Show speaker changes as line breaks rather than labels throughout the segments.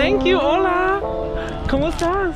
Thank you. Hola. ¿Cómo estás?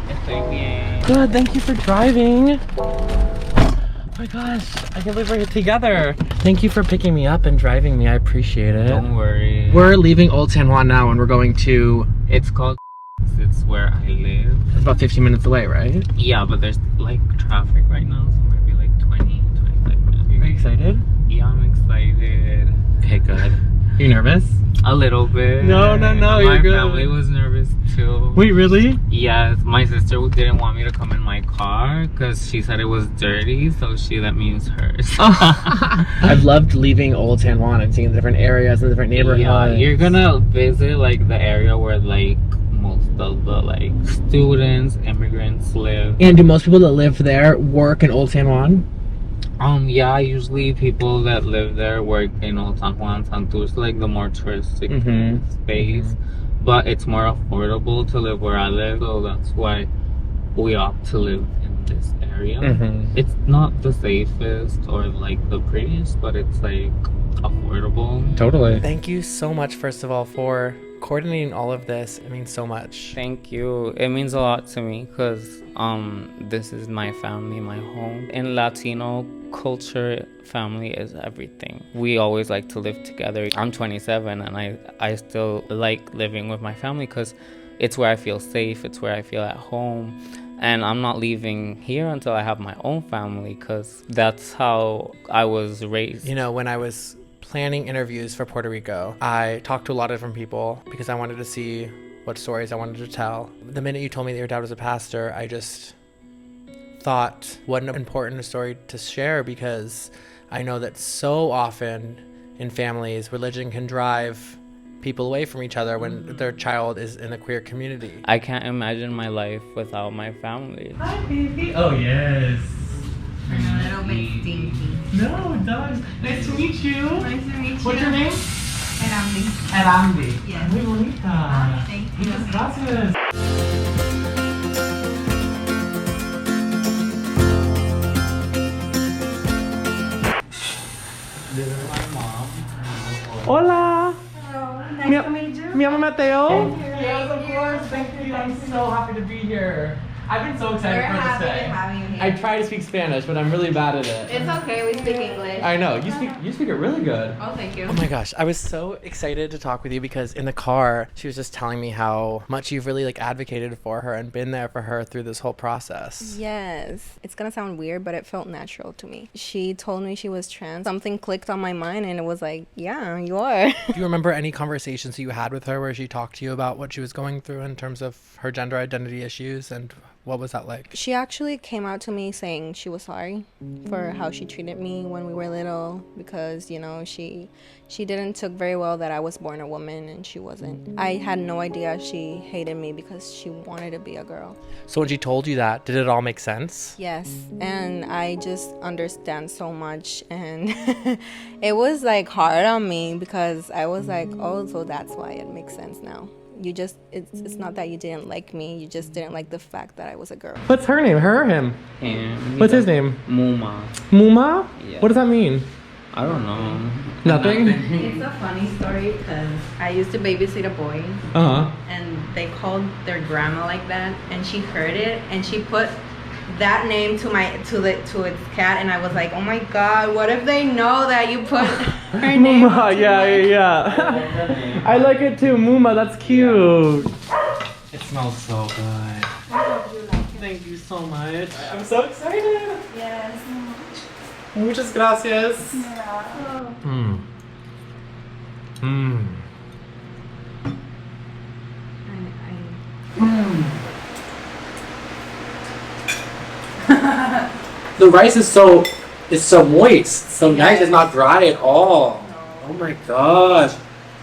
Estoy bien.
Good. Thank you for driving. Oh my gosh, I can't believe we're here together. Thank you for picking me up and driving me. I appreciate it.
Don't worry.
We're leaving Old San Juan now and we're going to...
It's called... It's where I live.
It's about 15 minutes away, right?
Yeah, but there's like traffic right now, so maybe like 20-25 minutes.
Are you excited?
Yeah, I'm excited.
Okay, good. You nervous?
A little bit.
No, you're good.
My family was nervous too.
Wait, really?
Yes, my sister didn't want me to come in my car because she said it was dirty, so she let me use hers.
I've loved leaving Old San Juan and seeing the different areas and the different neighborhoods.
Yeah, you're gonna visit like the area where like most of the like students, immigrants live.
And do most people that live there work in Old San Juan?
Yeah, usually people that live there work in Old San Juan, Santurce, like the more touristic space. But it's more affordable to live where I live, so that's why we opt to live in this area. It's not the safest or like the prettiest, but it's like affordable.
Totally. Thank you so much, first of all, for coordinating all of this. It means so much.
Thank you. It means a lot to me because this is my family, my home. In Latino culture, family is everything. We always like to live together. I'm 27 and I still like living with my family because it's where I feel safe, it's where I feel at home. And I'm not leaving here until I have my own family because that's how I was raised.
You know, when I was planning interviews for Puerto Rico, I talked to a lot of different people because I wanted to see what stories I wanted to tell. The minute you told me that your dad was a pastor, I just thought what an important story to share, because I know that so often in families, religion can drive people away from each other when their child is in a queer community.
I can't imagine my life without my family.
Hi, baby. Oh, yes.
I'm a little bit stinky.
No, darling. Nice to meet you.
Nice to meet you.
What's your name?
Erandi.
Erandi.
Yes.
Muy bonita.
Thank you.
Muchas gracias.
This is my mom.
Hola.
Hello. Nice to meet you.
Mi llamo Mateo.
Yes,
of course. Thank you. I'm so happy to be here. I've been so excited
We're
for this
happy
day.
to have you here.
I try to speak Spanish, but I'm really bad at it.
It's okay, we speak English.
I know. You speak it really good.
Oh, thank you.
Oh my gosh, I was so excited to talk with you because in the car, she was just telling me how much you've really like advocated for her and been there for her through this whole process.
Yes. It's gonna sound weird, but it felt natural to me. She told me she was trans. Something clicked on my mind and it was like, yeah, you are.
Do you remember any conversations you had with her where she talked to you about what she was going through in terms of her gender identity issues, and what was that like?
She actually came out to me saying she was sorry for how she treated me when we were little, because, you know, she didn't took very well that I was born a woman and she wasn't. I had no idea she hated me because she wanted to be a girl.
So when she told you that, did it all make sense?
Yes, and I just understand so much, and it was like hard on me because I was like, oh, so that's why it makes sense now. You just, it's not that you didn't like me, you just didn't like the fact that I was a girl.
What's her name? Her or him?
And
What's his name?
Muma.
Muma?
Yeah.
What does that mean?
I don't know.
Nothing?
It's a funny story because I used to babysit a boy
Uh-huh.
and they called their grandma like that, and she heard it and she put that name to its cat, and I was like, oh my god, what if they know that you put her name?
Muma, yeah. I like it too, Muma, that's cute. It smells so good. Thank you so much. I'm so excited.
Yes.
Muchas gracias. The rice is so moist, so nice. It's not dry at all. Oh my gosh.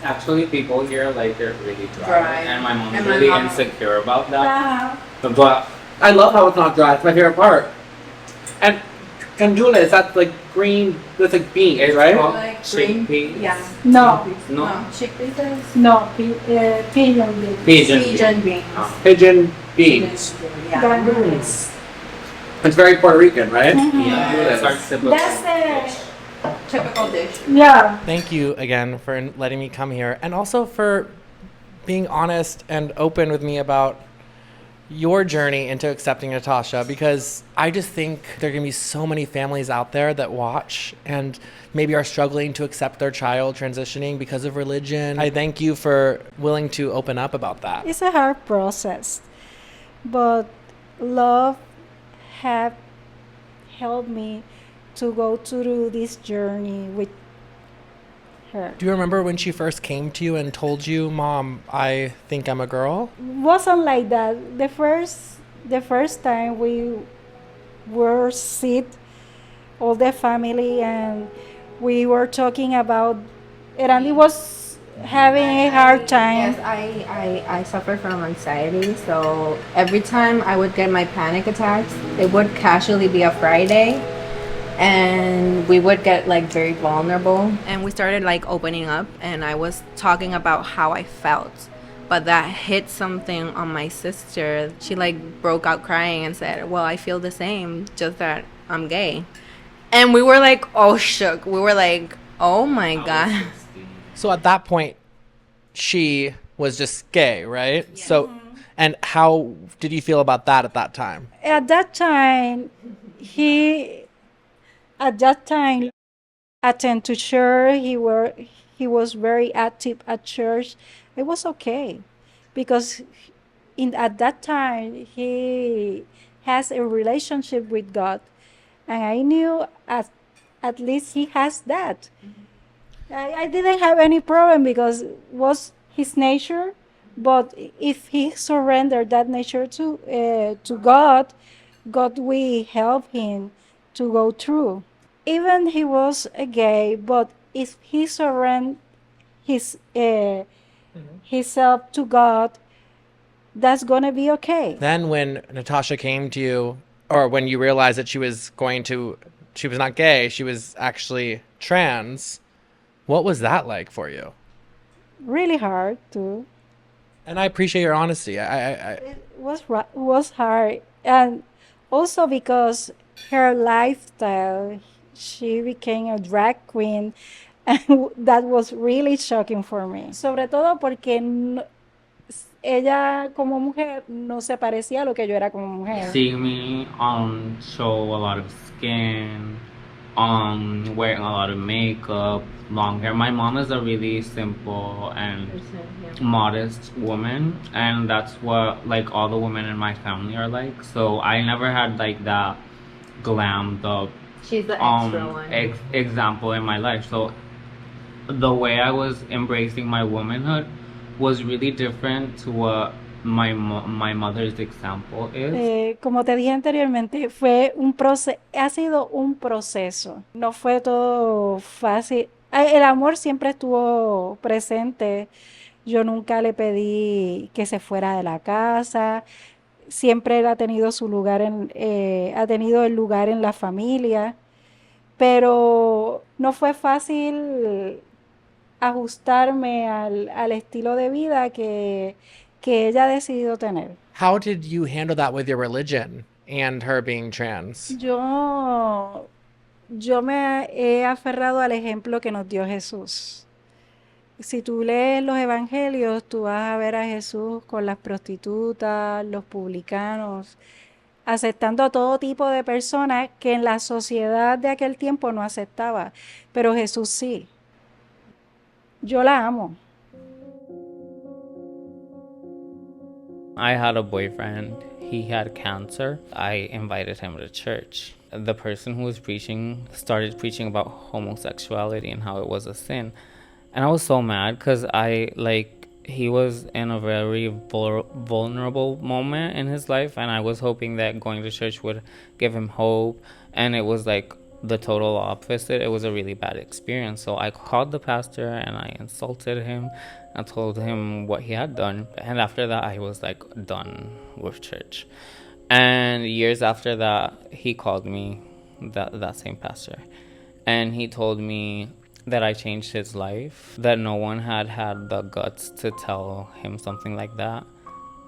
Actually, people here like it really dry.
Dry.
And my mom's
And my
really
mom-
insecure about that.
Wow.
But
I love how it's not dry. It's my favorite part. And candula, is that like green? That's like beans, right?
Like green?
chickpeas.
Yeah.
No,
No.
Chickpeas is
no, pigeon beans.
pigeon beans.
Pigeon beans.
Yeah.
Gandules.
It's very Puerto Rican, right?
Yeah, that's our typical
That's
dish.
Typical dish.
Yeah.
Thank you again for letting me come here, and also for being honest and open with me about your journey into accepting Natasha, because I just think there are going to be so many families out there that watch and maybe are struggling to accept their child transitioning because of religion. I thank you for willing to open up about that.
It's a hard process, but love have helped me to go through this journey with her.
Do you remember when she first came to you and told you, Mom, I think I'm a girl?
Wasn't like that. The first time we were sit all the family and we were talking about Erandi was having a hard time.
Yes, I suffer from anxiety, so every time I would get my panic attacks, it would casually be a Friday, and we would get like very vulnerable. And we started like opening up, and I was talking about how I felt. But that hit something on my sister. She like broke out crying and said, well, I feel the same, just that I'm gay. And we were like, oh, shook. We were like, oh my God.
So at that point, she was just gay, right? Yeah. So, and how did you feel about that at that time?
At that time, he attended to church. He was very active at church. It was okay because at that time he has a relationship with God, and I knew at least he has that. I didn't have any problem because it was his nature, but if he surrendered that nature to God, God will help him to go through. Even he was a gay, but if he surrendered his himself to God, that's gonna be okay.
Then when Natasha came to you, or when you realized that she was not gay, she was actually trans, what was that like for you?
Really hard too.
And I appreciate your honesty.
It was hard, and also because her lifestyle, she became a drag queen, and that was really shocking for me. Sobre todo porque ella como mujer no se parecía a lo que yo era como mujer.
Seeing me show a lot of skin, wearing a lot of makeup, long hair. My mom is a really simple and modest woman, and that's what like all the women in my family are like. So I never had like that glammed up
She's the extra one.
Example in my life. So the way I was embracing my womanhood was really different to what my mother's example is.
Como te dije anteriormente, ha sido un proceso. No fue todo fácil. El amor siempre estuvo presente. Yo nunca le pedí que se fuera de la casa. Siempre él ha tenido su lugar ha tenido el lugar en la familia. Pero no fue fácil ajustarme al estilo de vida que ella ha decidido tener.
How did you handle that with your religion and her being trans?
Yo me he aferrado al ejemplo que nos dio Jesús. Si tú lees los evangelios, tú vas a ver a Jesús con las prostitutas, los publicanos, aceptando a todo tipo de personas que en la sociedad de aquel tiempo no aceptaba, pero Jesús sí. Yo la amo.
I had a boyfriend. He had cancer. I invited him to church. The person who was preaching started preaching about homosexuality and how it was a sin. And I was so mad because he was in a very vulnerable moment in his life, and I was hoping that going to church would give him hope, and it was like the total opposite. It was a really bad experience. So I called the pastor and I insulted him. I told him what he had done, and after that I was like done with church. And years after that, he called me, that same pastor, and he told me that I changed his life, that no one had the guts to tell him something like that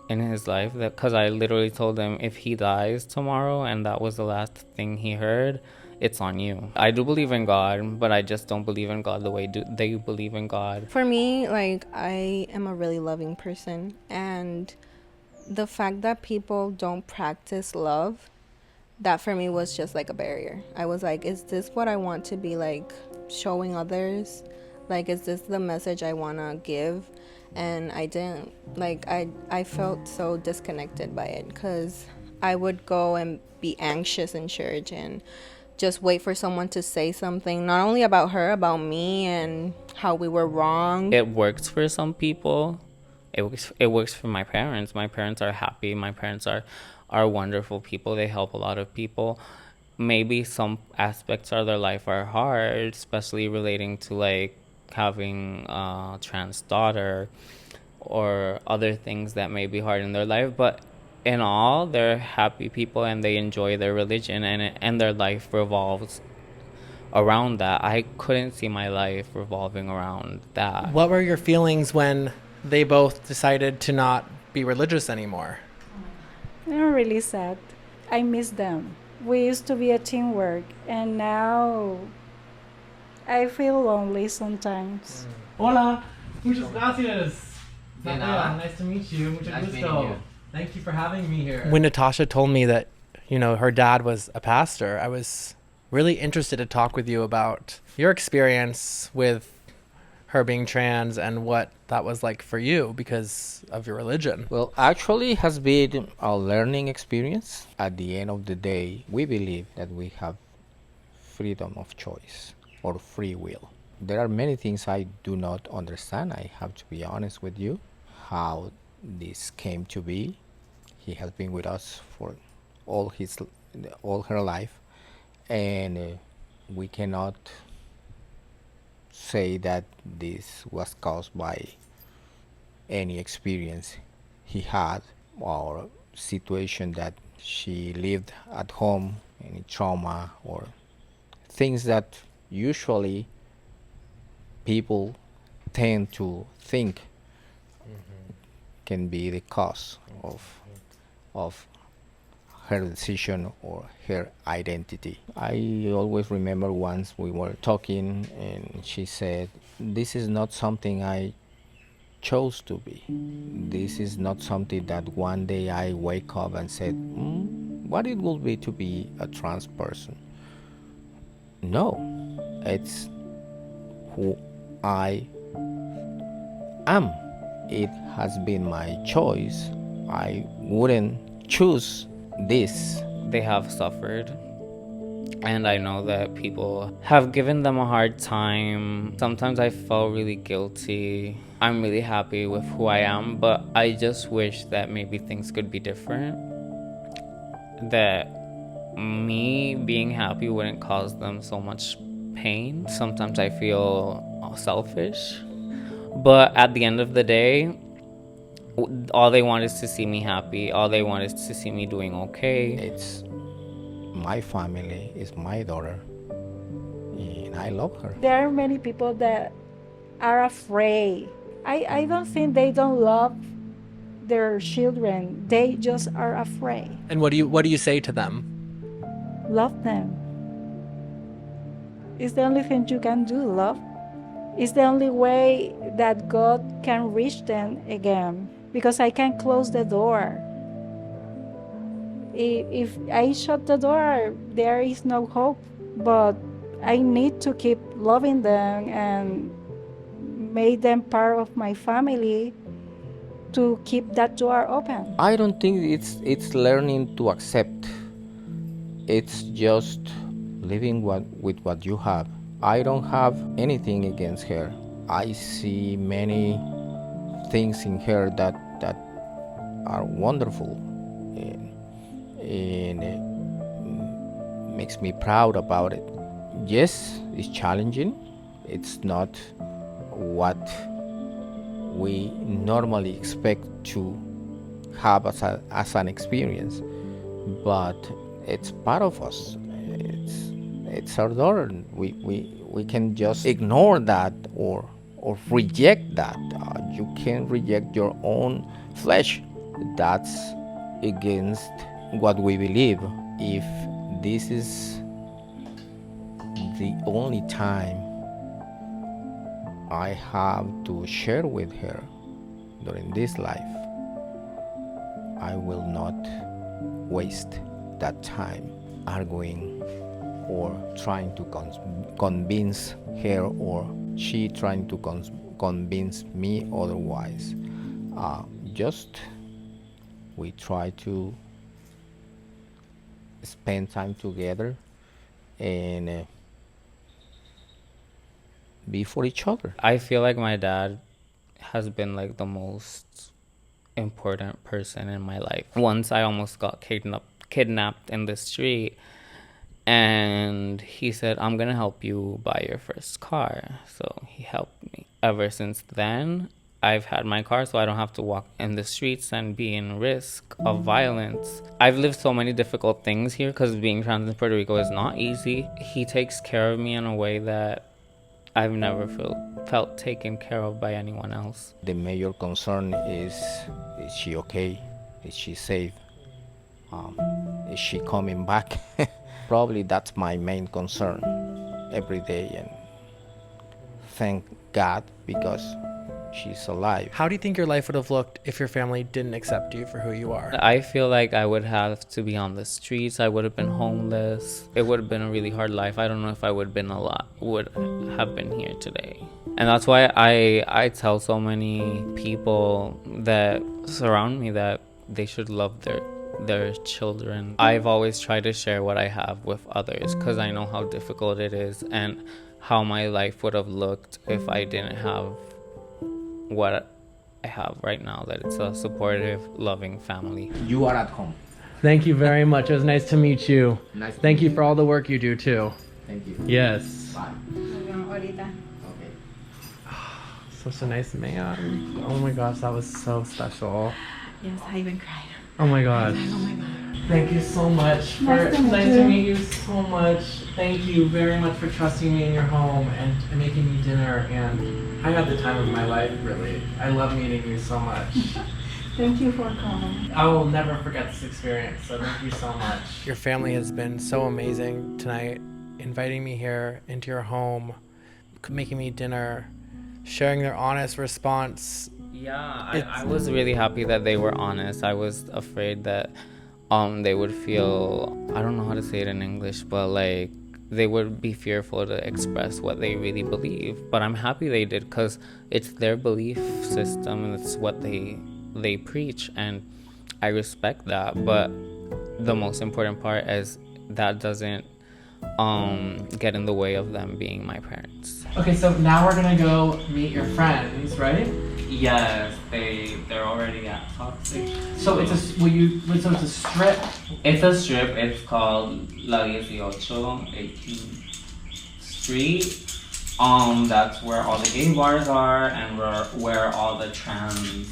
in his life, because I literally told him if he dies tomorrow and that was the last thing he heard, it's on you. I do believe in God, but I just don't believe in God the way they believe in God.
For me, like, I am a really loving person, and the fact that people don't practice love, that for me was just like a barrier. I was like, is this what I want to be like showing others? Like, is this the message I want to give? And I didn't, like, I felt so disconnected by it, because I would go and be anxious in church and just wait for someone to say something, not only about her, about me, and how we were wrong.
It works for some people. It works for my parents. My parents are happy. My parents are wonderful people. They help a lot of people. Maybe some aspects of their life are hard, especially relating to like having a trans daughter or other things that may be hard in their life. But in all, they're happy people and they enjoy their religion, and their life revolves around that. I couldn't see my life revolving around that.
What were your feelings when they both decided to not be religious anymore?
I'm really sad. I miss them. We used to be a teamwork, and now I feel lonely sometimes.
Hola, muchas gracias.
De nada.
Nice to meet you. Mucho
Nice meeting
gusto.
you.
Thank you for having me here. When Natasha told me that, her dad was a pastor, I was really interested to talk with you about your experience with her being trans and what that was like for you because of your religion.
Well, actually, it has been a learning experience. At the end of the day, we believe that we have freedom of choice or free will. There are many things I do not understand. I have to be honest with you. How this came to be. He has been with us for all her life, and we cannot say that this was caused by any experience he had or situation that she lived at home, any trauma or things that usually people tend to think can be the cause of her decision or her identity. I always remember once we were talking and she said, "This is not something I chose to be. This is not something that one day I wake up and said, what it will be to be a trans person." No, it's who I am. It has been my choice. I wouldn't choose this.
They have suffered, and I know that people have given them a hard time. Sometimes I felt really guilty. I'm really happy with who I am, but I just wish that maybe things could be different. That me being happy wouldn't cause them so much pain. Sometimes I feel selfish, but at the end of the day, all they want is to see me happy. All they want is to see me doing okay.
It's my family, it's my daughter, and I love her.
There are many people that are afraid. I don't think they don't love their children. They just are afraid.
And what do you say to them?
Love them. It's the only thing you can do, love. It's the only way that God can reach them again. Because I can close the door. If I shut the door, there is no hope. But I need to keep loving them and make them part of my family to keep that door open.
I don't think it's learning to accept. It's just living with what you have. I don't have anything against her. I see many things in her that are wonderful and it makes me proud about it. Yes, it's challenging. It's not what we normally expect to have as an experience, but it's part of us. It's our daughter. We can just ignore that or reject that. You can reject your own flesh. That's against what we believe. If this is the only time I have to share with her during this life. I will not waste that time arguing or trying to convince her, or she trying to convince me otherwise. Just we try to spend time together and be for each other.
I feel like my dad has been like the most important person in my life. Once I almost got kidnapped in the street, and he said, I'm gonna help you buy your first car. So he helped me. Ever since then, I've had my car, so I don't have to walk in the streets and be in risk of violence. I've lived so many difficult things here because being trans in Puerto Rico is not easy. He takes care of me in a way that I've never felt taken care of by anyone else.
The major concern is she okay? Is she safe? Is she coming back? Probably that's my main concern every day, and thank God because she's alive.
How do you think your life would have looked if your family didn't accept you for who you are?
I feel like I would have to be on the streets. I would have been homeless. It would have been a really hard life. I don't know if I would have been here today. And that's why I tell so many people that surround me that they should love their children. I've always tried to share what I have with others because I know how difficult it is and how my life would have looked if I didn't have what I have right now, that it's a supportive, loving family.
You are at home.
Thank you very much. It was nice to meet you.
Nice to
Thank
meet
you
you.
for all the work you do too.
Thank you.
Yes.
Bye.
Ahorita.
Okay.
Such a nice man. Oh my gosh, that was so special.
Yes, I even cried.
Oh my gosh.
Oh my God.
Thank you so much. Nice to meet you so much. Thank you very much for trusting me in your home and making me dinner. And I had the time of my life, really. I love meeting you so much.
Thank you for coming.
I will never forget this experience, so thank you so much. Your family has been so amazing tonight, inviting me here into your home, making me dinner, sharing their honest response.
Yeah, I was really happy that they were honest. I was afraid that they would feel, I don't know how to say it in English, but like they would be fearful to express what they really believe. But I'm happy they did because it's their belief system and it's what they preach, and I respect that. But the most important part is that doesn't get in the way of them being my parents.
Okay, so now we're gonna go meet your friends, right?
Yes, they're already at Toxic.
So it's a strip.
It's a strip. It's called La 18th Street. That's where all the gay bars are and where all the trans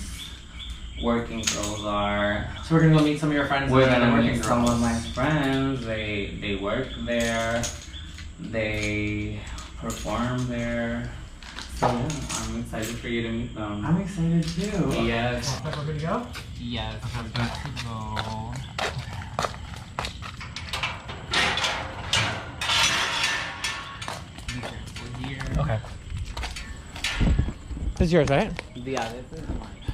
working girls are.
So we're gonna go meet some of your friends.
We're
and
gonna
working
meet some
girls.
of my friends. They work there. They perform there. So yeah, I'm excited for you to meet them.
I'm excited too.
Yes.
We're good to go?
Yes. I'm good to go.
Okay. This is yours, right?
Yeah, this is